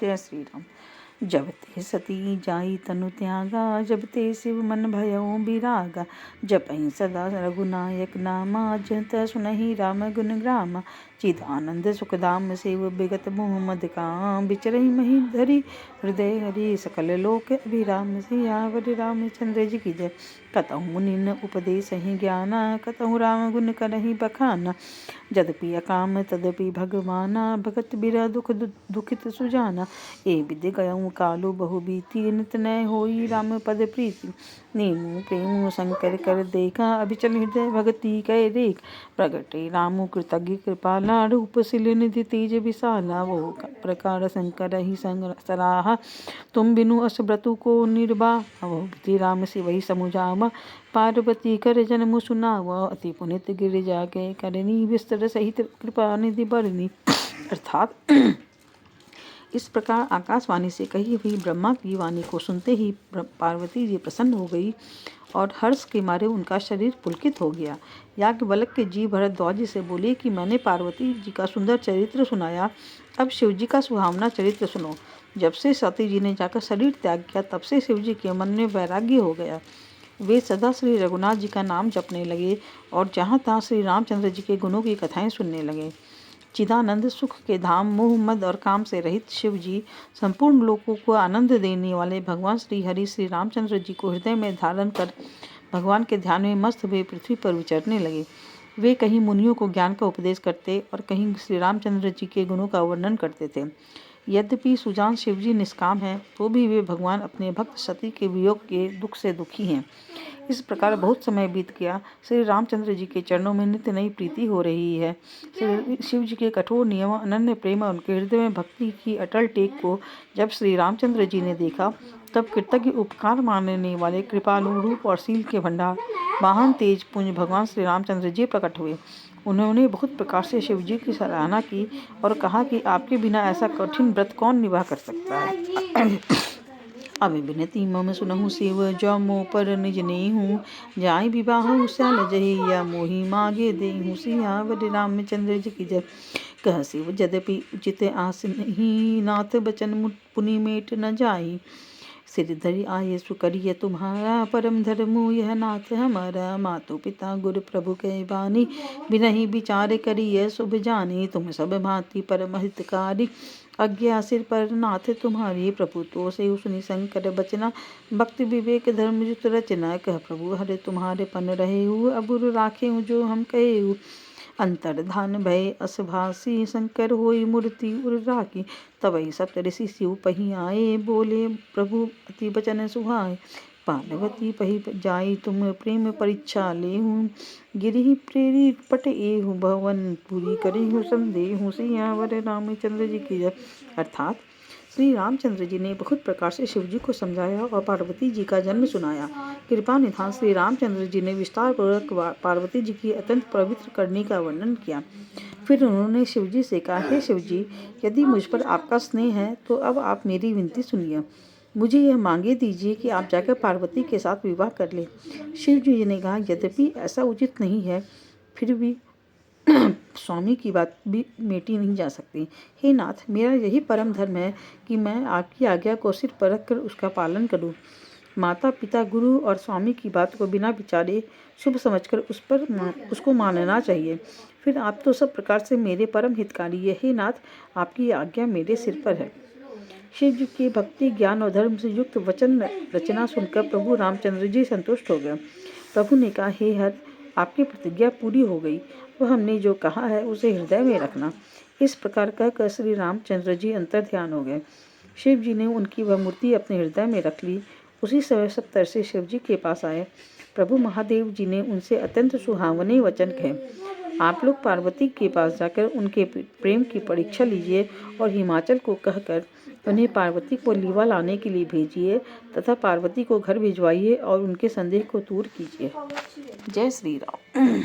जय श्री राम। जब ते सती जाई तनु त्यागा, जब ते शिव मन भयउ बिरागा। जपहि सदा रघुनायक नामा, जत सुनहि राम गुण ग्रामा। चिदानंद सुखधाम सेव बिगत मोह मद काम, बिचरहि मही धरि हृदय हरि। सकल लोक अभिराम सियावर रामचंद्र जी की जय। कतहु मुनिन उपदेसहि ज्ञाना, कतहु राम गुण करहि बखाना। यद्यपि अकाम तदपि भगवाना, भगत बिरह दुख दुखित सुजाना। ए विद्य गयउ कालु बहु बीती, नित नय होई राम पद प्रीति। नेमु प्रेमु शंकर कर देखा, अभिचल हृदय भगति कै रेख। प्रगटे रामु कृतज्ञ कृपाला, रूप सिल निधि तेज विशाला। वो प्रकार शंकर ही सराहा, तुम बिनु अस व्रतु को निर्वाह। वो विधि राम से वही समुझावा, पार्वती कर जन्म सुनावा। अति पुनित गिरिजा के करनी, विस्तर सहित कृपा निधि बरनी। अर्थात इस प्रकार आकाशवाणी से कही हुई ब्रह्मा की वाणी को सुनते ही पार्वती जी प्रसन्न हो गई और हर्ष के मारे उनका शरीर पुलकित हो गया। याज्ञवल्क्य के जी भरद्वाज जी से बोले कि मैंने पार्वती जी का सुंदर चरित्र सुनाया, अब शिव जी का सुहावना चरित्र सुनो। जब से सती जी ने जाकर शरीर त्याग किया, तब से शिव जी के मन में वैराग्य हो गया। वे सदा श्री रघुनाथ जी का नाम जपने लगे और जहाँ तहाँ श्री रामचंद्र जी के गुणों की कथाएं सुनने लगे। चिदानंद सुख के धाम मोह मद और काम से रहित शिव जी, संपूर्ण लोकों को आनंद देने वाले भगवान श्री हरि श्री रामचंद्र जी को हृदय में धारण कर भगवान के ध्यान में मस्त हुए पृथ्वी पर विचरने लगे। वे कहीं मुनियों को ज्ञान का उपदेश करते और कहीं श्री रामचंद्र जी के गुणों का वर्णन करते थे। यद्यपि सुजान शिवजी निष्काम हैं, तो भी वे भगवान अपने भक्त सती के वियोग के दुख से दुखी हैं। इस प्रकार बहुत समय बीत गया। श्री रामचंद्र जी के चरणों में नित्य नई प्रीति हो रही है। श्री शिव जी के कठोर नियम, अनन्य प्रेम और उनके हृदय में भक्ति की अटल टेक को जब श्री रामचंद्र जी ने देखा, तब कृतज्ञ उपकार मानने वाले कृपालु रूप और शील के भंडार वाहन तेज पुंज भगवान श्री रामचंद्र जी प्रकट हुए। उन्होंने बहुत प्रकार से शिव जी की सराहना की और कहा कि आपके बिना ऐसा कठिन व्रत कौन निभा कर सकता है। अभी बिनती मम सुनहु शिव, जो मो पर निज नेहु। जाय विवाह श्याल जही, या मोहि मागे देहु। सियावर रामचंद्र जी की जय। कह शिव यद्यपि उचित आस नहीं, नाथ बचन पुनि मेट न जाई। सिर धरि आये सुकरिय तुम्हारा, परम धर्मु यह नाथ हमारा। मातु पिता गुरु प्रभु के बानी, बिनहि विचार करिय शुभ जानी। तुम सब भांति परम हितकारी, आज्ञा सिर पर नाथ तुम्हारी। प्रभु तो से सुनि शंकर बचना, भक्ति विवेक धर्म युत रचना। कह प्रभु हरे तुम्हारे पन रहेहु, अबुर राखेहु जो हम कहेहु। अंतर्धान भय असभासी, शंकर होई मूर्ति उर राखी। तबहि सप्त ऋषि शिव पही आए, बोले प्रभु अति बचन सुहाए। पार्वती पही जाई तुम प्रेम परीक्षा लेहु, गिरि प्रेरी पट एहु। भवन पूरी करेहु संदेहु, सियावर रामचंद्र जी की जय। अर्थात श्री रामचंद्र जी ने बहुत प्रकार से शिव जी को समझाया और पार्वती जी का जन्म सुनाया। कृपा निधान श्री रामचंद्र जी ने विस्तार पूर्वक पार्वती जी की अत्यंत पवित्र करने का वर्णन किया। फिर उन्होंने शिव जी से कहा, हे शिव जी, यदि मुझ पर आपका स्नेह है तो अब आप मेरी विनती सुनिए। मुझे यह मांगे दीजिए कि आप जाकर पार्वती के साथ विवाह कर लें। शिव जी ने कहा, यद्यपि ऐसा उचित नहीं है, फिर भी स्वामी की बात भी मेटी नहीं जा सकती। हे नाथ, मेरा यही परम धर्म है कि मैं आपकी आज्ञा को सिर पर रख कर उसका पालन करूं। माता पिता गुरु और स्वामी की बात को बिना विचारे शुभ समझकर उसको मानना चाहिए। फिर आप तो सब प्रकार से मेरे परम हितकारी है। हे नाथ, आपकी आज्ञा मेरे सिर पर है। शिव जी की भक्ति ज्ञान और धर्म से युक्त वचन रचना सुनकर प्रभु रामचंद्र जी संतुष्ट हो गए। प्रभु ने कहा, हे हर, आपकी प्रतिज्ञा पूरी हो गई। वह हमने जो कहा है उसे हृदय में रखना। इस प्रकार कहकर श्री रामचंद्र जी अंतर ध्यान हो गए। शिव जी ने उनकी वह मूर्ति अपने हृदय में रख ली। उसी समय सब तरह से शिव जी के पास आए। प्रभु महादेव जी ने उनसे अत्यंत सुहावने वचन कहे, आप लोग पार्वती के पास जाकर उनके प्रेम की परीक्षा लीजिए और हिमाचल को कहकर उन्हें पार्वती को लीवा लाने के लिए भेजिए तथा पार्वती को घर भिजवाइए और उनके संदेह को दूर कीजिए। जय श्री राम।